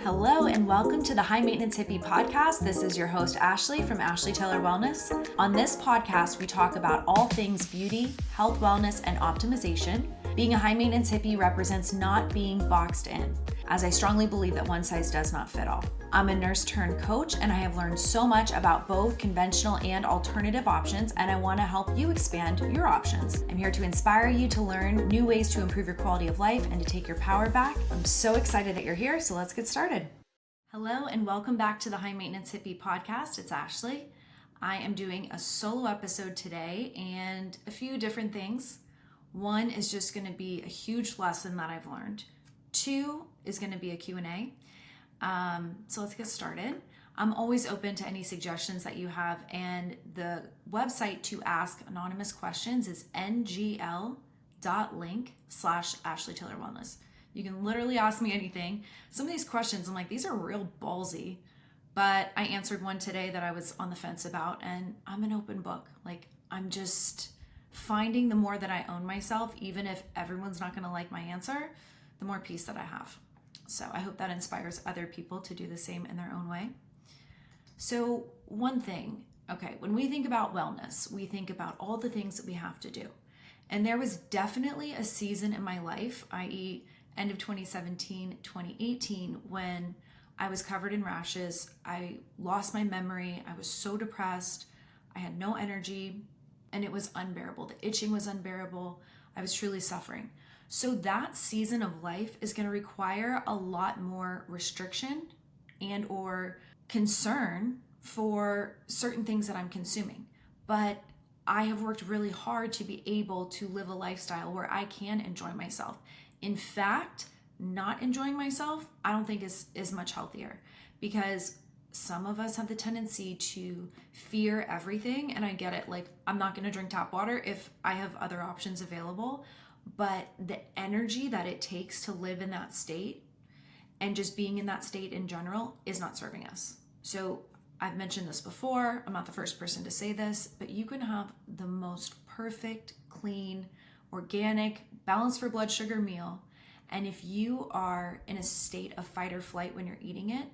Hello and welcome to the High Maintenance Hippie podcast. This is your host, Ashley from Ashley Taylor Wellness. On this podcast, we talk about all things beauty, health, wellness, and optimization. Being a high maintenance hippie represents not being boxed in, as I strongly believe that one size does not fit all. I'm a nurse turned coach, and I have learned so much about both conventional and alternative options, and I want to help you expand your options. I'm here to inspire you to learn new ways to improve your quality of life and to take your power back. I'm so excited that you're here, so let's get started. Hello, and welcome back to the High Maintenance Hippie podcast. It's Ashley. I am doing a solo episode today and a few different things. One is just going to be a huge lesson that I've learned. Two is going to be a Q&A. So let's get started. I'm always open to any suggestions that you have, and the website to ask anonymous questions is ngl.link/ashleytaylorwellness. You can literally ask me anything. Some of these questions, I'm like, these are real ballsy, but I answered one today that I was on the fence about, and I'm an open book. Like, I'm just finding the more that I own myself, even if everyone's not going to like my answer, the more peace that I have. So I hope that inspires other people to do the same in their own way. So one thing, okay, when we think about wellness, we think about all the things that we have to do. And there was definitely a season in my life, i.e. end of 2017, 2018, when I was covered in rashes. I lost my memory. I was so depressed. I had no energy, and it was unbearable. The itching was unbearable. I was truly suffering. So that season of life is going to require a lot more restriction and or concern for certain things that I'm consuming. But I have worked really hard to be able to live a lifestyle where I can enjoy myself. In fact, not enjoying myself, I don't think is much healthier, because some of us have the tendency to fear everything. And I get it. Like, I'm not going to drink tap water if I have other options available. But the energy that it takes to live in that state and just being in that state in general is not serving us. So I've mentioned this before. I'm not the first person to say this, but you can have the most perfect, clean, organic, balanced for blood sugar meal. And if you are in a state of fight or flight when you're eating it,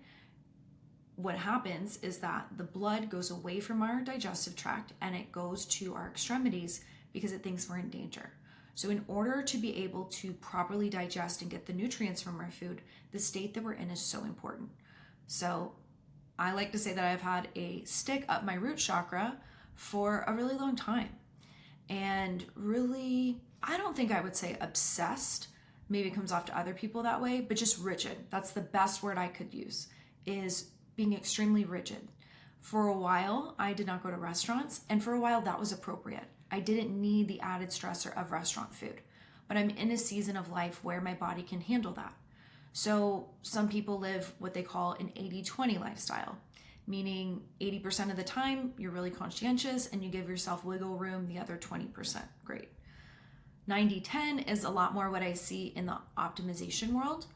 what happens is that the blood goes away from our digestive tract and it goes to our extremities because it thinks we're in danger. So in order to be able to properly digest and get the nutrients from our food, the state that we're in is so important. So I like to say that I've had a stick up my root chakra for a really long time. And really, I don't think I would say obsessed. Maybe it comes off to other people that way, but just rigid. That's the best word I could use, is being extremely rigid. For a while, I did not go to restaurants, and for a while that was appropriate. I didn't need the added stressor of restaurant food, but I'm in a season of life where my body can handle that. So some people live what they call an 80-20 lifestyle, meaning 80% of the time you're really conscientious and you give yourself wiggle room the other 20%. Great. 90-10 is a lot more what I see in the optimization world.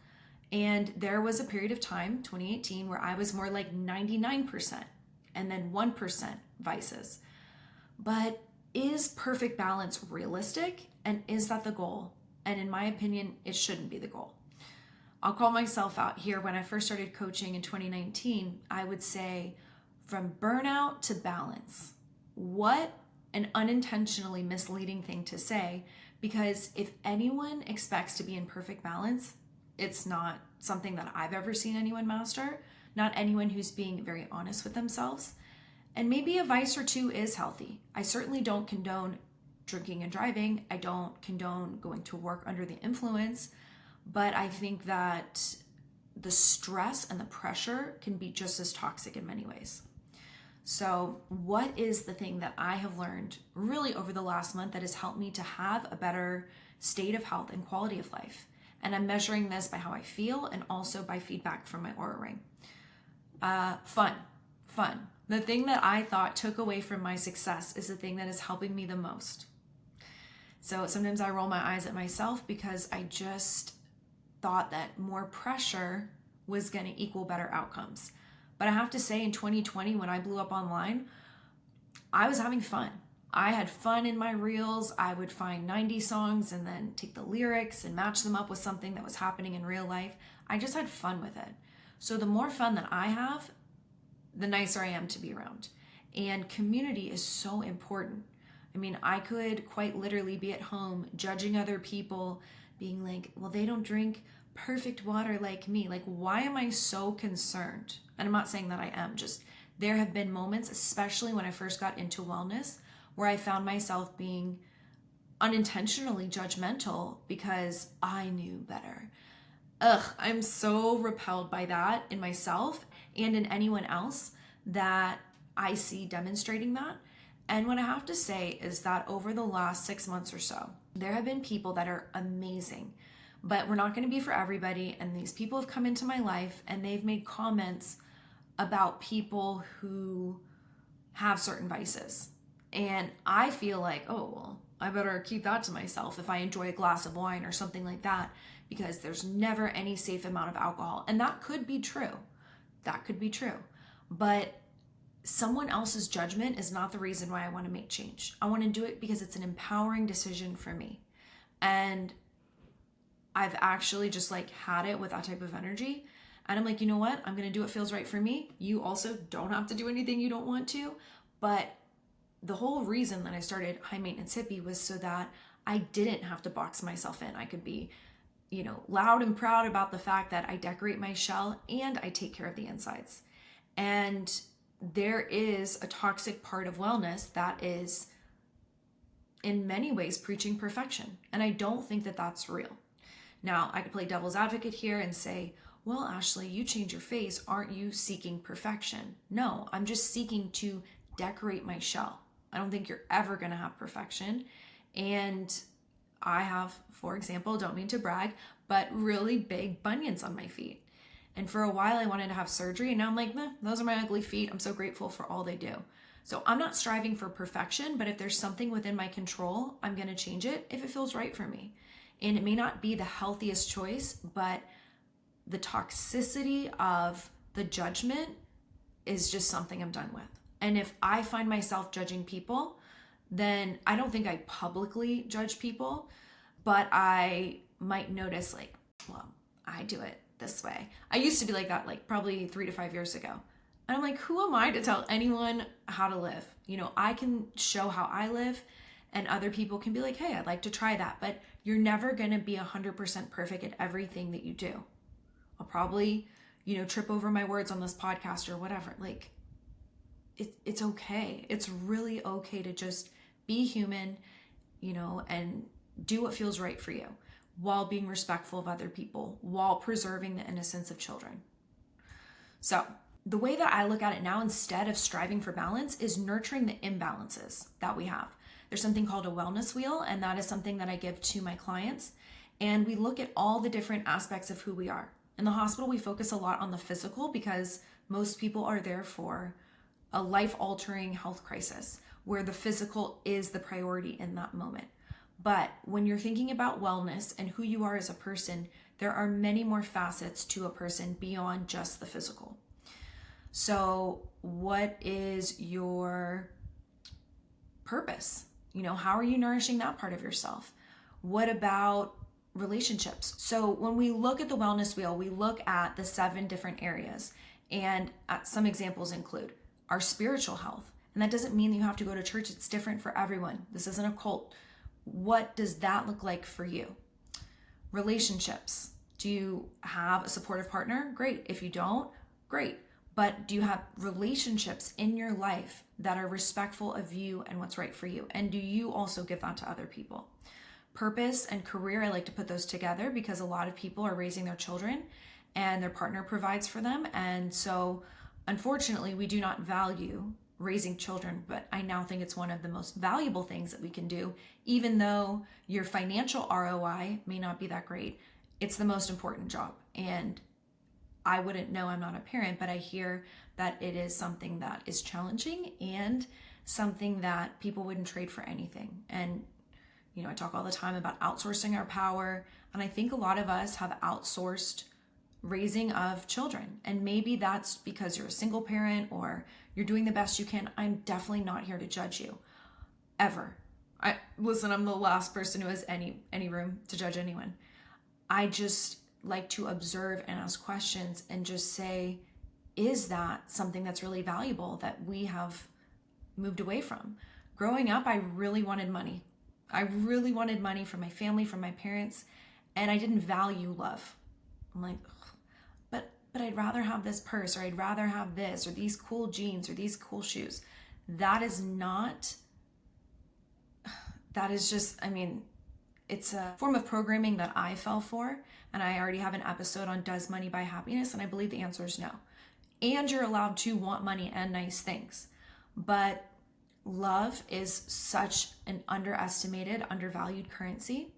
And there was a period of time, 2018, where I was more like 99% and then 1% vices. But is perfect balance realistic? And is that the goal? And in my opinion, it shouldn't be the goal. I'll call myself out here. When I first started coaching in 2019, I would say from burnout to balance. What an unintentionally misleading thing to say, because if anyone expects to be in perfect balance, it's not something that I've ever seen anyone master, not anyone who's being very honest with themselves. And maybe a vice or two is healthy. I certainly don't condone drinking and driving. I don't condone going to work under the influence, but I think that the stress and the pressure can be just as toxic in many ways. So what is the thing that I have learned really over the last month that has helped me to have a better state of health and quality of life? And I'm measuring this by how I feel and also by feedback from my Oura Ring. Fun. The thing that I thought took away from my success is the thing that is helping me the most. So sometimes I roll my eyes at myself because I just thought that more pressure was going to equal better outcomes. But I have to say, in 2020, when I blew up online, I was having fun. I had fun in my reels. I would find 90s songs and then take the lyrics and match them up with something that was happening in real life. I just had fun with it. So the more fun that I have, the nicer I am to be around. And community is so important. I mean, I could quite literally be at home judging other people, being like, well, they don't drink perfect water like me. Like, why am I so concerned? And I'm not saying that I am, just there have been moments, especially when I first got into wellness, where I found myself being unintentionally judgmental because I knew better. I'm so repelled by that in myself and in anyone else that I see demonstrating that. And what I have to say is that over the last 6 months or so, there have been people that are amazing, but we're not going to be for everybody. And these people have come into my life and they've made comments about people who have certain vices. And I feel like, oh, well, I better keep that to myself if I enjoy a glass of wine or something like that, because there's never any safe amount of alcohol. And that could be true. That could be true. But someone else's judgment is not the reason why I want to make change. I want to do it because it's an empowering decision for me. And I've actually just like had it with that type of energy. And I'm like, you know what? I'm going to do what feels right for me. You also don't have to do anything you don't want to. But the whole reason that I started High Maintenance Hippie was so that I didn't have to box myself in. I could be, loud and proud about the fact that I decorate my shell and I take care of the insides. And there is a toxic part of wellness that is in many ways preaching perfection. And I don't think that that's real. Now, I could play devil's advocate here and say, well, Ashley, you change your face. Aren't you seeking perfection? No, I'm just seeking to decorate my shell. I don't think you're ever going to have perfection. And I have, for example, don't mean to brag, but really big bunions on my feet. And for a while I wanted to have surgery, and now I'm like, those are my ugly feet. I'm so grateful for all they do. So I'm not striving for perfection, but if there's something within my control, I'm going to change it if it feels right for me. And it may not be the healthiest choice, but the toxicity of the judgment is just something I'm done with. And if I find myself judging people, then I don't think I publicly judge people, but I might notice like, well, I do it this way. I used to be like that, like probably 3 to 5 years ago. And I'm like, who am I to tell anyone how to live? I can show how I live, and other people can be like, hey, I'd like to try that. But you're never going to be 100% perfect at everything that you do. I'll probably, trip over my words on this podcast or whatever. Like, it's okay. It's really okay to just be human, and do what feels right for you while being respectful of other people, while preserving the innocence of children. So the way that I look at it now, instead of striving for balance, is nurturing the imbalances that we have. There's something called a wellness wheel, and that is something that I give to my clients. And we look at all the different aspects of who we are. In the hospital, we focus a lot on the physical because most people are there for a life-altering health crisis where the physical is the priority in that moment. But when you're thinking about wellness and who you are as a person, there are many more facets to a person beyond just the physical. So what is your purpose? How are you nourishing that part of yourself? What about relationships? So when we look at the wellness wheel, we look at the 7 different areas, and some examples include our spiritual health. And that doesn't mean that you have to go to church. It's different for everyone. This isn't a cult. What does that look like for you? Relationships. Do you have a supportive partner? Great. If you don't, great. But do you have relationships in your life that are respectful of you and what's right for you? And do you also give that to other people? Purpose and career, I like to put those together because a lot of people are raising their children and their partner provides for them. And so unfortunately, we do not value raising children, but I now think it's one of the most valuable things that we can do. Even though your financial ROI may not be that great, it's the most important job. And I wouldn't know, I'm not a parent, but I hear that it is something that is challenging and something that people wouldn't trade for anything. And, I talk all the time about outsourcing our power. And I think a lot of us have outsourced raising of children. And maybe that's because you're a single parent or you're doing the best you can. I'm definitely not here to judge you. ever. I'm the last person who has any room to judge anyone. I just like to observe and ask questions and just say, is that something that's really valuable that we have moved away from? Growing up, I really wanted money. I really wanted money from my family, from my parents, and I didn't value love. I'm like, ugh, but I'd rather have this purse, or I'd rather have this, or these cool jeans, or these cool shoes. That is just, it's a form of programming that I fell for, and I already have an episode on does money buy happiness, and I believe the answer is no. And you're allowed to want money and nice things. But love is such an underestimated, undervalued currency.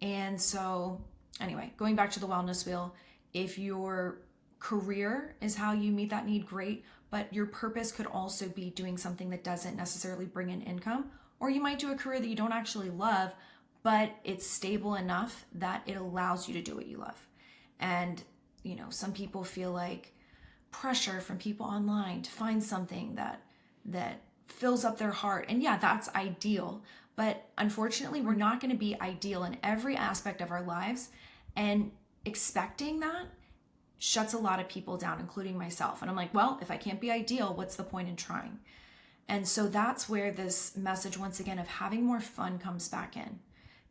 And so anyway, going back to the wellness wheel, if your career is how you meet that need, great. But your purpose could also be doing something that doesn't necessarily bring in income. Or you might do a career that you don't actually love, but it's stable enough that it allows you to do what you love. And, some people feel like pressure from people online to find something that fills up their heart. And yeah, that's ideal. But unfortunately, we're not going to be ideal in every aspect of our lives. And expecting that shuts a lot of people down, including myself. And I'm like, well, if I can't be ideal, what's the point in trying? And so that's where this message, once again, of having more fun comes back in.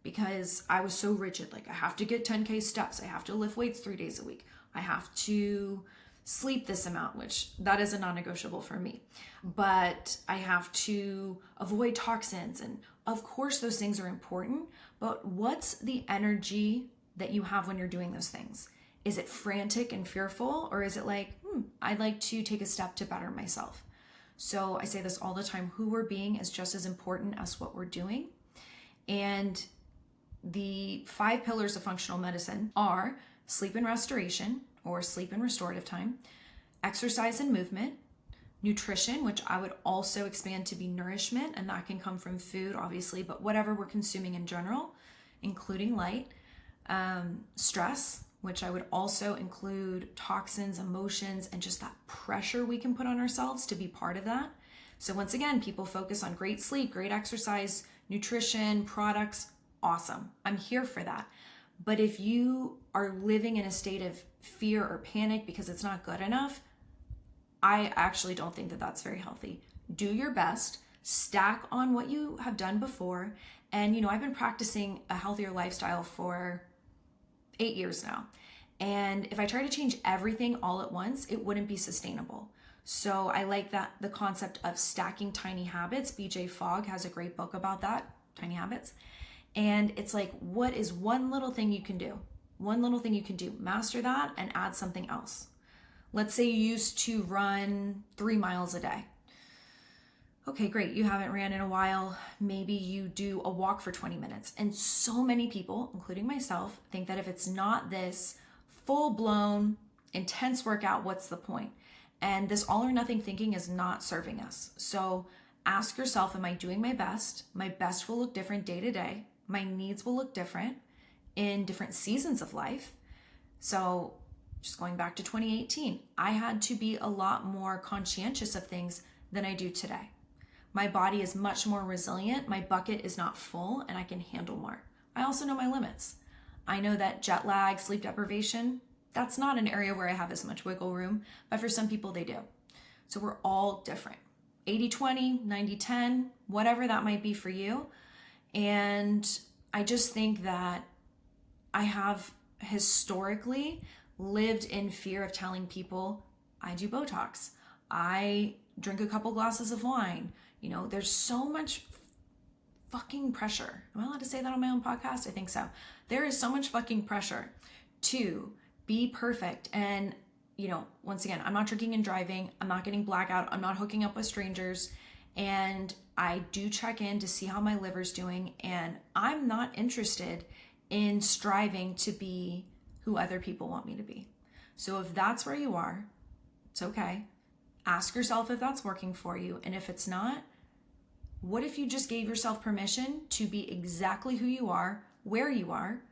Because I was so rigid, like I have to get 10K steps. I have to lift weights 3 days a week. I have to sleep this amount, which that is a non-negotiable for me. But I have to avoid toxins. And of course, those things are important. But what's the energy that you have when you're doing those things? Is it frantic and fearful? Or is it like, I'd like to take a step to better myself? So I say this all the time, who we're being is just as important as what we're doing. And the 5 pillars of functional medicine are sleep and restoration, or sleep and restorative time, exercise and movement, nutrition, which I would also expand to be nourishment, and that can come from food, obviously, but whatever we're consuming in general, including light, stress, which I would also include toxins, emotions, and just that pressure we can put on ourselves to be part of that. So once again, people focus on great sleep, great exercise, nutrition, products, awesome. I'm here for that. But if you are living in a state of fear or panic because it's not good enough, I actually don't think that that's very healthy. Do your best, stack on what you have done before. And, I've been practicing a healthier lifestyle for 8 years now. And if I try to change everything all at once, it wouldn't be sustainable. So I like the concept of stacking tiny habits. BJ Fogg has a great book about that, Tiny Habits. And it's like, what is one little thing you can do? One little thing you can do. Master that and add something else. Let's say you used to run 3 miles a day. Okay, great. You haven't ran in a while. Maybe you do a walk for 20 minutes. And so many people, including myself, think that if it's not this full-blown, intense workout, what's the point? And this all or nothing thinking is not serving us. So ask yourself, am I doing my best? My best will look different day to day. My needs will look different in different seasons of life. So just going back to 2018, I had to be a lot more conscientious of things than I do today. My body is much more resilient. My bucket is not full and I can handle more. I also know my limits. I know that jet lag, sleep deprivation, that's not an area where I have as much wiggle room, but for some people they do. So we're all different. 80-20, 90-10, whatever that might be for you. And I just think that I have historically lived in fear of telling people I do Botox. I drink a couple glasses of wine. There's so much fucking pressure. Am I allowed to say that on my own podcast? I think so. There is so much fucking pressure to be perfect. And, once again, I'm not drinking and driving. I'm not getting blackout. I'm not hooking up with strangers. And I do check in to see how my liver's doing. And I'm not interested in striving to be who other people want me to be. So if that's where you are, it's okay. Ask yourself if that's working for you. And if it's not, what if you just gave yourself permission to be exactly who you are, where you are,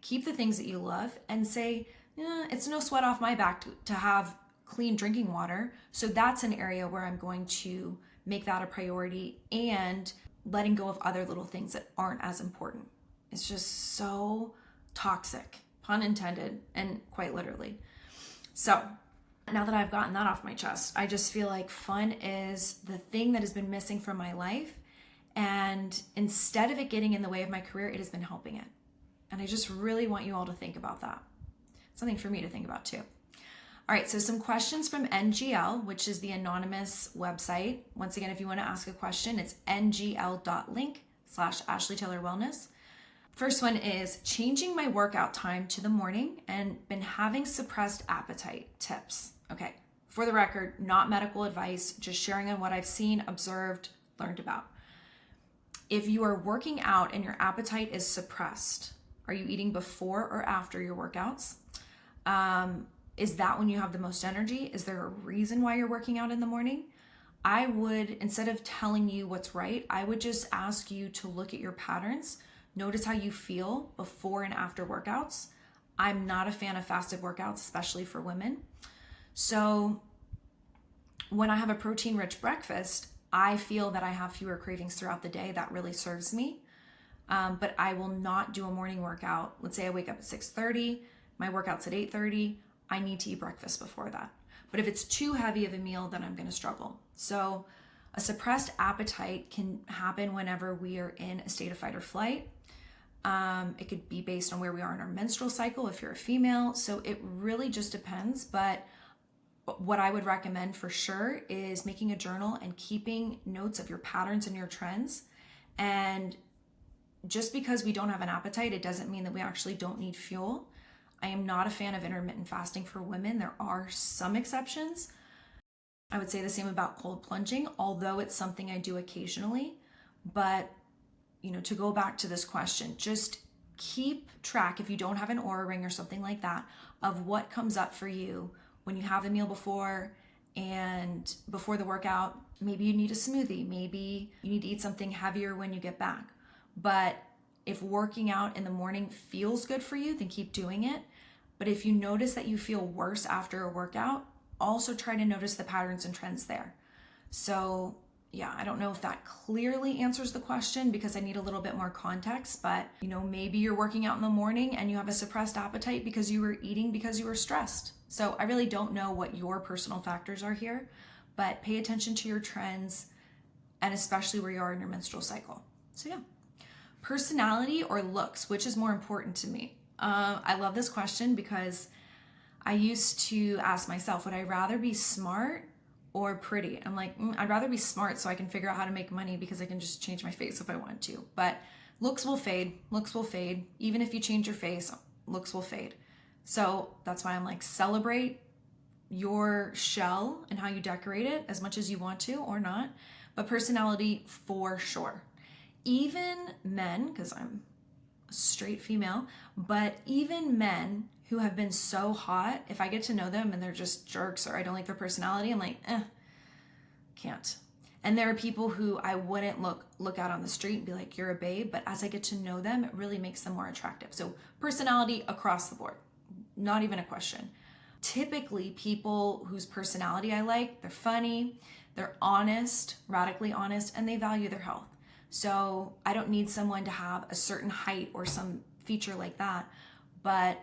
keep the things that you love, and say, it's no sweat off my back to have clean drinking water. So that's an area where I'm going to make that a priority and letting go of other little things that aren't as important. It's just so toxic, pun intended, and quite literally. So now that I've gotten that off my chest, I just feel like fun is the thing that has been missing from my life. And instead of it getting in the way of my career, it has been helping it. And I just really want you all to think about that. Something for me to think about too. All right, so some questions from NGL, which is the anonymous website. Once again, if you want to ask a question, it's ngl.link/ashleytaylorwellness. First one is changing my workout time to the morning and been having suppressed appetite tips. Okay, for the record, not medical advice, just sharing on what I've seen, observed, learned about. If you are working out and your appetite is suppressed, are you eating before or after your workouts? Is that when you have the most energy? Is there a reason why you're working out in the morning? I would, instead of telling you what's right, I would just ask you to look at your patterns. Notice how you feel before and after workouts. I'm not a fan of fasted workouts, especially for women. So when I have a protein-rich breakfast, I feel that I have fewer cravings throughout the day. That really serves me. But I will not do a morning workout. Let's say I wake up at 6:30, my workout's at 8:30. I need to eat breakfast before that. But if it's too heavy of a meal, then I'm going to struggle. So a suppressed appetite can happen whenever we are in a state of fight or flight. It could be based on where we are in our menstrual cycle if you're a female. So it really just depends. But what I would recommend for sure is making a journal and keeping notes of your patterns and your trends. And just because we don't have an appetite, it doesn't mean that we actually don't need fuel. I am not a fan of intermittent fasting for women. There are some exceptions. I would say the same about cold plunging, although it's something I do occasionally. But, to go back to this question, just keep track, if you don't have an Oura ring or something like that, of what comes up for you when you have the meal before and before the workout. Maybe you need a smoothie. Maybe you need to eat something heavier when you get back. But if working out in the morning feels good for you, then keep doing it. But if you notice that you feel worse after a workout, also try to notice the patterns and trends there. So yeah, I don't know if that clearly answers the question because I need a little bit more context, but maybe you're working out in the morning and you have a suppressed appetite because you were eating because you were stressed. So I really don't know what your personal factors are here, but pay attention to your trends and especially where you are in your menstrual cycle. So yeah. Personality or looks, which is more important to me? I love this question because I used to ask myself, would I rather be smart or pretty? I'm like, I'd rather be smart so I can figure out how to make money because I can just change my face if I want to. But looks will fade. Looks will fade. Even if you change your face, looks will fade. So that's why I'm like, celebrate your shell and how you decorate it as much as you want to or not. But personality for sure. Even men, because I'm a straight female, but even men who have been so hot, if I get to know them and they're just jerks or I don't like their personality, I'm like, can't. And there are people who I wouldn't look out on the street and be like, you're a babe, but as I get to know them, it really makes them more attractive. So personality across the board, not even a question. Typically, people whose personality I like, they're funny, they're honest, radically honest, and they value their health. So I don't need someone to have a certain height or some feature like that. But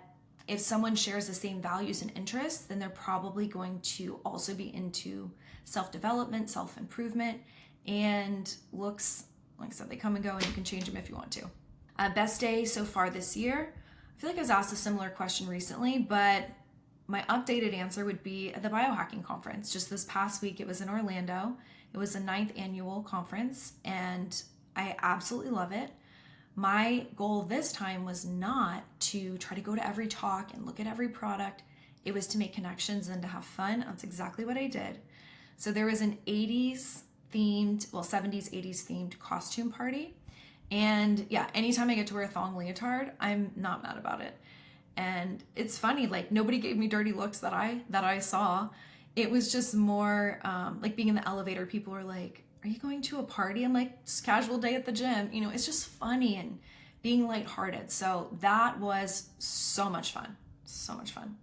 if someone shares the same values and interests, then they're probably going to also be into self-development, self-improvement, and looks, like I said, they come and go and you can change them if you want to. Best day so far this year. I feel like I was asked a similar question recently, but my updated answer would be at the Biohacking conference. Just this past week, it was in Orlando. It was the 9th annual conference, and I absolutely love it. My goal this time was not to try to go to every talk and look at every product. It was to make connections and to have fun. That's exactly what I did. So there was an 70s, 80s themed costume party. And yeah, anytime I get to wear a thong leotard, I'm not mad about it. And it's funny, like nobody gave me dirty looks that I saw. It was just more like being in the elevator, people were like, are you going to a party? I'm like, it's casual day at the gym. It's just funny and being lighthearted. So that was so much fun. So much fun.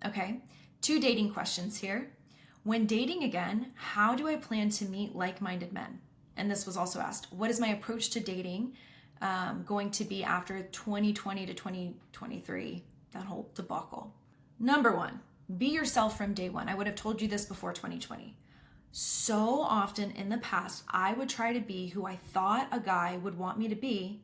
Okay, 2 dating questions here. When dating again, how do I plan to meet like-minded men? and this was also asked, what is my approach to dating going to be after 2020 to 2023, that whole debacle? Number one, be yourself from day one. I would have told you this before 2020. So often in the past, I would try to be who I thought a guy would want me to be,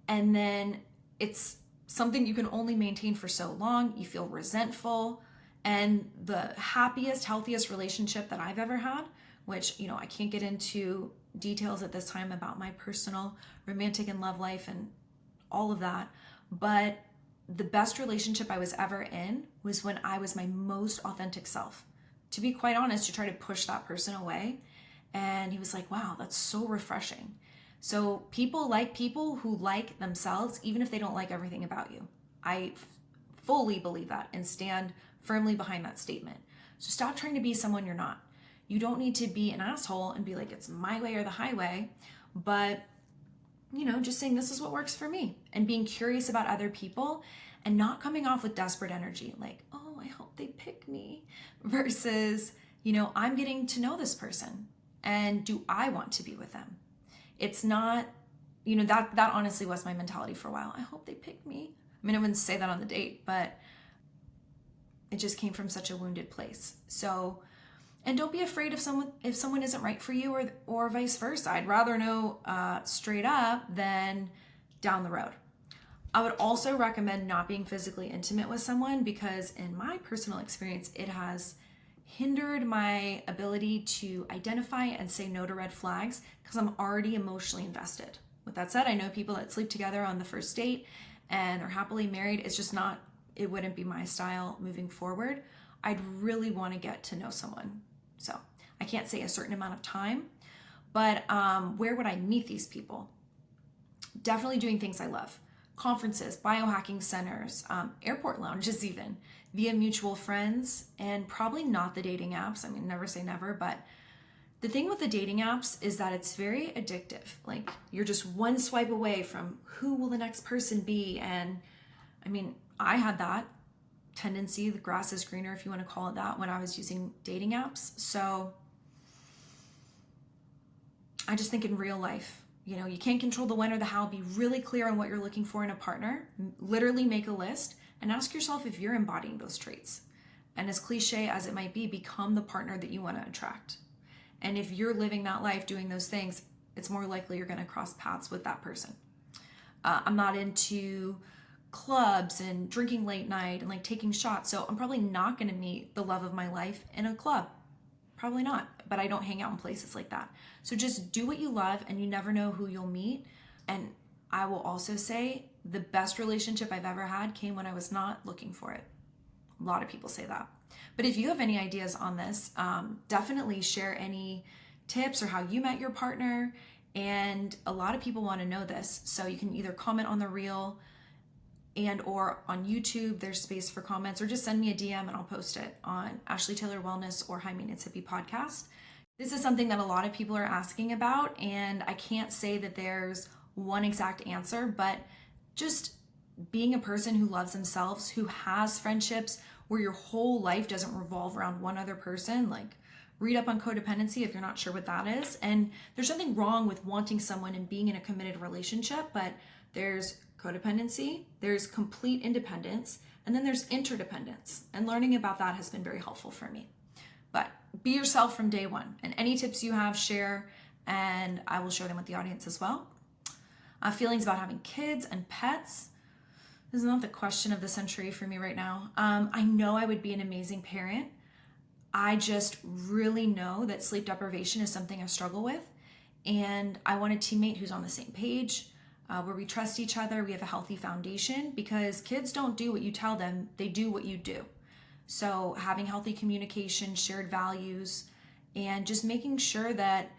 and then it's something you can only maintain for so long. You feel resentful. And the happiest, healthiest relationship that I've ever had, which, I can't get into details at this time about my personal romantic and love life and all of that, but the best relationship I was ever in was when I was my most authentic self. To be quite honest, to try to push that person away. And he was like, wow, that's so refreshing. So people like people who like themselves, even if they don't like everything about you. I fully believe that and stand firmly behind that statement. So stop trying to be someone you're not. You don't need to be an asshole and be like, it's my way or the highway, but just saying this is what works for me and being curious about other people and not coming off with desperate energy. Like, oh, I hope they pick me, versus, I'm getting to know this person and do I want to be with them? It's not, that honestly was my mentality for a while. I hope they pick me. I mean, I wouldn't say that on the date, but it just came from such a wounded place. So, and don't be afraid if someone isn't right for you, or vice versa. I'd rather know straight up than down the road. I would also recommend not being physically intimate with someone, because in my personal experience, it has hindered my ability to identify and say no to red flags because I'm already emotionally invested. With that said, I know people that sleep together on the first date and they're happily married. It's just not, it wouldn't be my style moving forward. I'd really want to get to know someone. So I can't say a certain amount of time, but where would I meet these people? Definitely doing things I love. Conferences, biohacking centers, airport lounges even, via mutual friends, and probably not the dating apps. I mean, never say never, but the thing with the dating apps is that it's very addictive. Like, you're just one swipe away from who will the next person be. And I mean, I had that tendency, the grass is greener, if you want to call it that, when I was using dating apps. So I just think in real life, you can't control the when or the how. Be really clear on what you're looking for in a partner. Literally make a list and ask yourself if you're embodying those traits. And as cliche as it might be, become the partner that you want to attract. And if you're living that life, doing those things, it's more likely you're going to cross paths with that person. I'm not into clubs and drinking late night and like taking shots. So I'm probably not going to meet the love of my life in a club. Probably not, but I don't hang out in places like that. So just do what you love, and you never know who you'll meet. And I will also say the best relationship I've ever had came when I was not looking for it. A lot of people say that. But if you have any ideas on this, definitely share any tips or how you met your partner. And a lot of people want to know this. So you can either comment on the reel and or on YouTube, there's space for comments, or just send me a DM and I'll post it on Ashley Taylor Wellness or High Maintenance Hippie Podcast. This is something that a lot of people are asking about, and I can't say that there's one exact answer, but just being a person who loves themselves, who has friendships where your whole life doesn't revolve around one other person. Like, read up on codependency if you're not sure what that is. And there's nothing wrong with wanting someone and being in a committed relationship, but there's codependency, there's complete independence, and then there's interdependence. And learning about that has been very helpful for me. But be yourself from day one. And any tips you have, share, and I will share them with the audience as well. Feelings about having kids and pets. This is not the question of the century for me right now. I know I would be an amazing parent. I just really know that sleep deprivation is something I struggle with. And I want a teammate who's on the same page, where we trust each other, we have a healthy foundation, because kids don't do what you tell them, they do what you do. So having healthy communication, shared values, and just making sure that,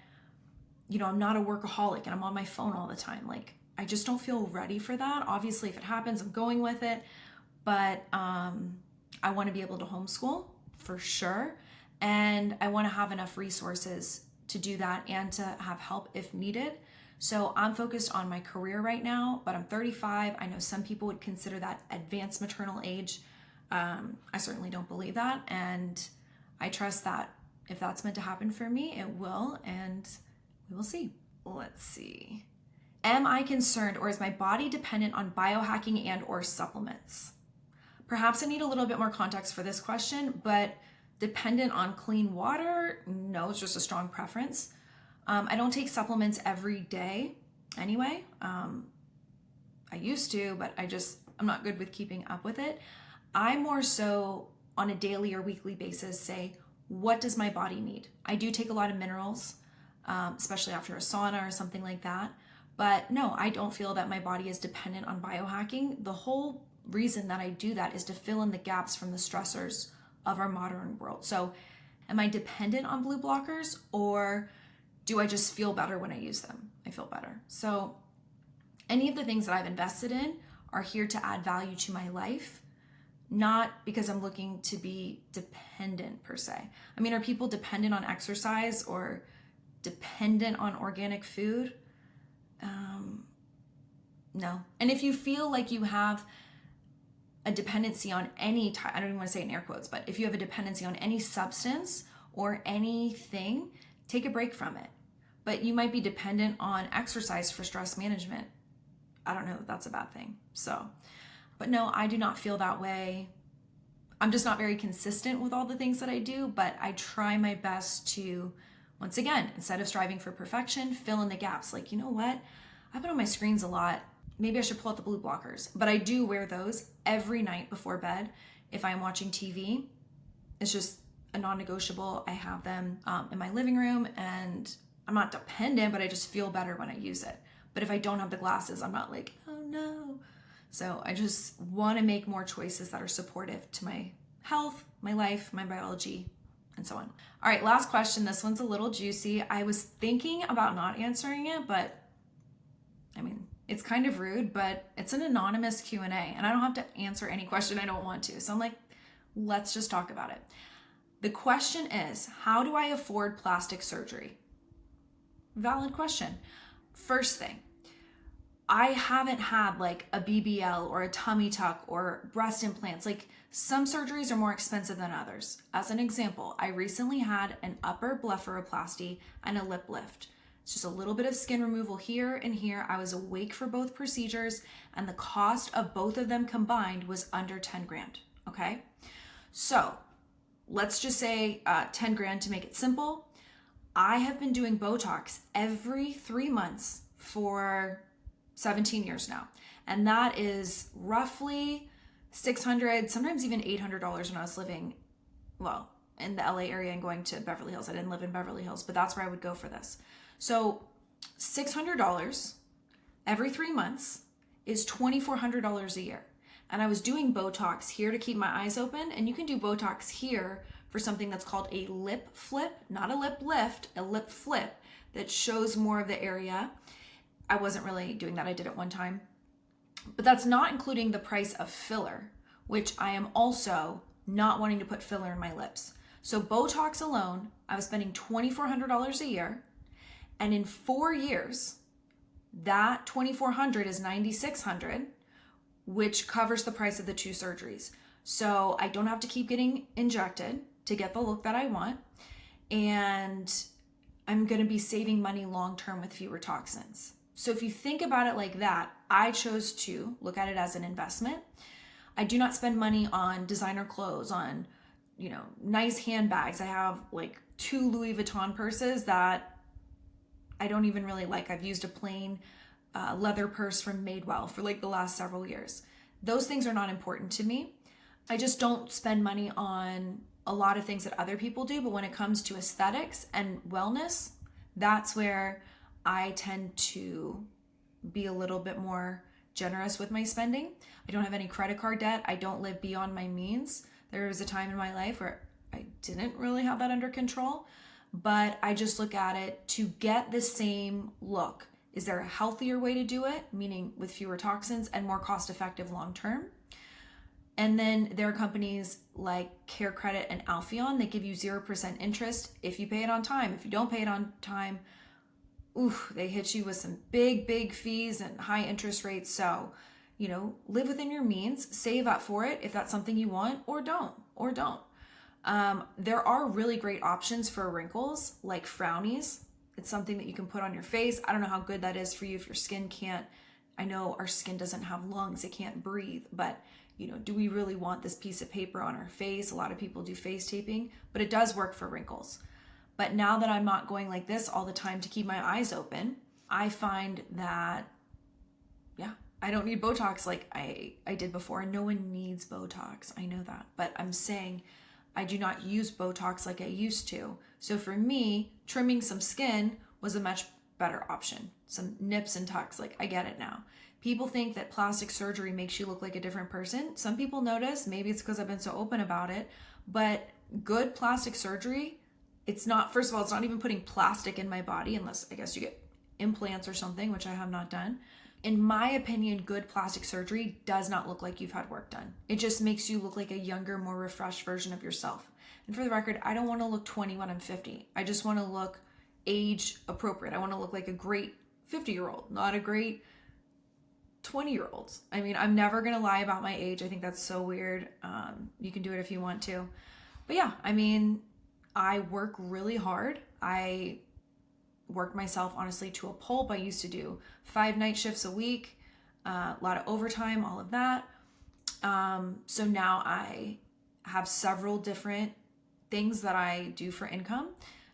I'm not a workaholic and I'm on my phone all the time. Like, I just don't feel ready for that. Obviously, if it happens, I'm going with it, but I want to be able to homeschool for sure. And I want to have enough resources to do that and to have help if needed. So I'm focused on my career right now, but I'm 35. I know some people would consider that advanced maternal age. I certainly don't believe that. And I trust that if that's meant to happen for me, it will, and we will see. let's see. Am I concerned or is my body dependent on biohacking and or supplements? Perhaps I need a little bit more context for this question, but dependent on clean water? No, it's just a strong preference. I don't take supplements every day anyway. I used to, but I'm not good with keeping up with it. I more so on a daily or weekly basis say, what does my body need? I do take a lot of minerals, especially after a sauna or something like that. But no, I don't feel that my body is dependent on biohacking. The whole reason that I do that is to fill in the gaps from the stressors of our modern world. So am I dependent on blue blockers, or do I just feel better when I use them? I feel better. So any of the things that I've invested in are here to add value to my life, not because I'm looking to be dependent per se. I mean, are people dependent on exercise or dependent on organic food? No. And if you feel like you have a dependency on any type, I don't even want to say it in air quotes, but if you have a dependency on any substance or anything, take a break from it. But you might be dependent on exercise for stress management. I don't know that that's a bad thing. So, but no, I do not feel that way. I'm just not very consistent with all the things that I do, but I try my best to, once again, instead of striving for perfection, fill in the gaps. Like, you know what? I've been on my screens a lot. Maybe I should pull out the blue blockers, but I do wear those every night before bed. If I'm watching TV, it's just a non-negotiable. I have them in my living room, and I'm not dependent, but I just feel better when I use it. But if I don't have the glasses, I'm not like, oh no. So I just want to make more choices that are supportive to my health, my life, my biology, and so on. All right, last question. This one's a little juicy. I was thinking about not answering it, but I mean, it's kind of rude, but it's an anonymous Q&A, and I don't have to answer any question I don't want to. So I'm like, let's just talk about it. The question is, how do I afford plastic surgery? Valid question. First thing, I haven't had like a BBL or a tummy tuck or breast implants. Like, some surgeries are more expensive than others. As an example, I recently had an upper blepharoplasty and a lip lift. It's just a little bit of skin removal here and here. I was awake for both procedures, and the cost of both of them combined was under 10 grand, okay? So let's just say 10 grand to make it simple. I have been doing Botox every 3 months for 17 years now. And that is roughly $600, sometimes even $800 when I was living, well, in the LA area and going to Beverly Hills. I didn't live in Beverly Hills, but that's where I would go for this. So $600 every 3 months is $2,400 a year. And I was doing Botox here to keep my eyes open. And you can do Botox here for something that's called a lip flip, not a lip lift, a lip flip that shows more of the area. I wasn't really doing that. I did it one time. But that's not including the price of filler, which I am also not wanting to put filler in my lips. So Botox alone, I was spending $2,400 a year. And in 4 years, that $2,400 is $9,600, which covers the price of the 2 surgeries. So I don't have to keep getting injected to get the look that I want. And I'm going to be saving money long-term with fewer toxins. So if you think about it like that, I chose to look at it as an investment. I do not spend money on designer clothes, on, nice handbags. I have like 2 Louis Vuitton purses that I don't even really like. I've used a plain leather purse from Madewell for like the last several years. Those things are not important to me. I just don't spend money on a lot of things that other people do. But when it comes to aesthetics and wellness, that's where I tend to be a little bit more generous with my spending. I don't have any credit card debt. I don't live beyond my means. There was a time in my life where I didn't really have that under control. But I just look at it to get the same look. Is there a healthier way to do it, meaning with fewer toxins and more cost-effective long-term? And then there are companies like Care Credit and Alphion that give you 0% interest if you pay it on time. If you don't pay it on time, they hit you with some big fees and high interest rates. So, live within your means, save up for it if that's something you want, or don't. There are really great options for wrinkles like Frownies. It's something that you can put on your face. I don't know how good that is for you if your skin can't, I know our skin doesn't have lungs, it can't breathe, but do we really want this piece of paper on our face? A lot of people do face taping, but it does work for wrinkles. But now that I'm not going like this all the time to keep my eyes open, I find that, I don't need Botox like I did before. And no one needs Botox. I know that. But I'm saying I do not use Botox like I used to. So for me, trimming some skin was a much better option. Some nips and tucks, like I get it now. People think that plastic surgery makes you look like a different person. Some people notice, maybe it's because I've been so open about it, but good plastic surgery, it's not, first of all, it's not even putting plastic in my body unless I guess you get implants or something, which I have not done. In my opinion, good plastic surgery does not look like you've had work done. It just makes you look like a younger, more refreshed version of yourself. And for the record, I don't want to look 20 when I'm 50. I just want to look age appropriate. I want to look like a great 50-year-old, not a great 20-year-old. I mean, I'm never going to lie about my age. I think that's so weird. You can do it if you want to. But yeah, I mean, I work really hard. I work myself honestly to a pulp. I used to do 5 night shifts a week, a lot of overtime, all of that. So now I have several different things that I do for income,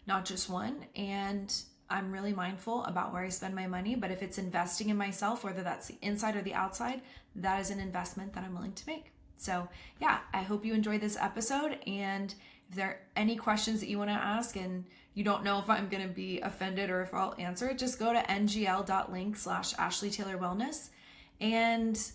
not just one. And I'm really mindful about where I spend my money, but if it's investing in myself, whether that's the inside or the outside, that is an investment that I'm willing to make. So yeah, I hope you enjoyed this episode. And if there are any questions that you want to ask and you don't know if I'm going to be offended or if I'll answer it, just go to ngl.link/ashleytaylorwellness. And,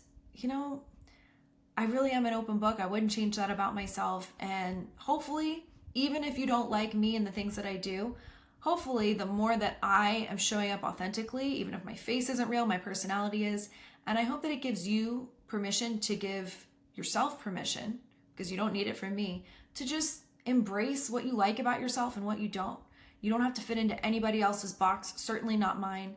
I really am an open book. I wouldn't change that about myself. And hopefully, even if you don't like me and the things that I do, hopefully the more that I am showing up authentically, even if my face isn't real, my personality is. And I hope that it gives you permission to give yourself permission, because you don't need it from me, to just embrace what you like about yourself and what you don't. You don't have to fit into anybody else's box, certainly not mine.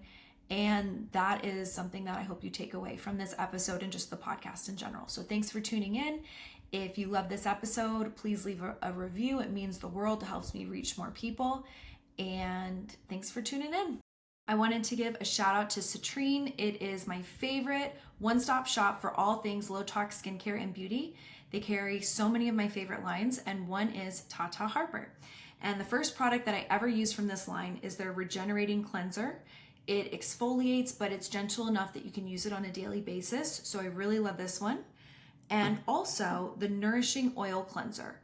And that is something that I hope you take away from this episode and just the podcast in general. So thanks for tuning in. If you love this episode, please leave a review. It means the world. It helps me reach more people. And thanks for tuning in. I wanted to give a shout out to Citrine. It is my favorite one-stop shop for all things low-tox skincare and beauty. They carry so many of my favorite lines, and one is Tata Harper. And the first product that I ever used from this line is their Regenerating Cleanser. It exfoliates, but it's gentle enough that you can use it on a daily basis. So I really love this one. And also the Nourishing Oil Cleanser.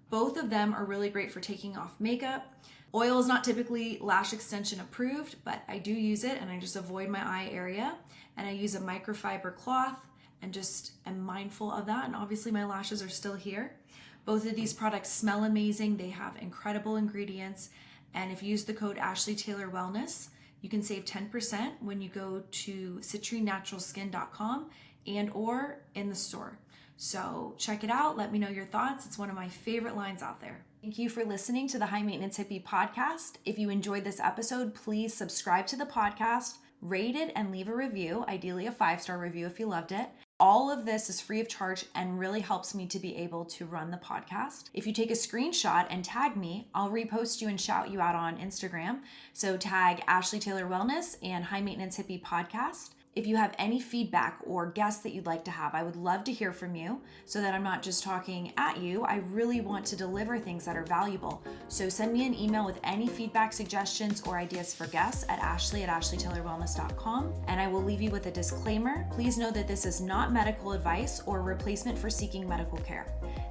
Both of them are really great for taking off makeup. Oil is not typically lash extension approved, but I do use it and I just avoid my eye area. And I use a microfiber cloth and just am mindful of that. And obviously my lashes are still here. Both of these products smell amazing. They have incredible ingredients. And if you use the code ashleytaylorwellness, you can save 10% when you go to citrinenaturalskin.com and or in the store. So check it out. Let me know your thoughts. It's one of my favorite lines out there. Thank you for listening to the High Maintenance Hippie podcast. If you enjoyed this episode, please subscribe to the podcast, rate it, and leave a review, ideally a 5-star review if you loved it. All of this is free of charge and really helps me to be able to run the podcast. If you take a screenshot and tag me, I'll repost you and shout you out on Instagram. So tag Ashley Taylor Wellness and High Maintenance Hippie Podcast. If you have any feedback or guests that you'd like to have, I would love to hear from you so that I'm not just talking at you. I really want to deliver things that are valuable. So send me an email with any feedback, suggestions, or ideas for guests at ashley@ashleytaylorwellness.com. And I will leave you with a disclaimer. Please know that this is not medical advice or replacement for seeking medical care.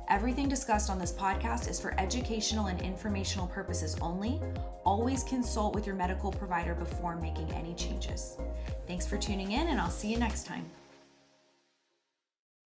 Everything discussed on this podcast is for educational and informational purposes only. Always consult with your medical provider before making any changes. Thanks for tuning in, and I'll see you next time.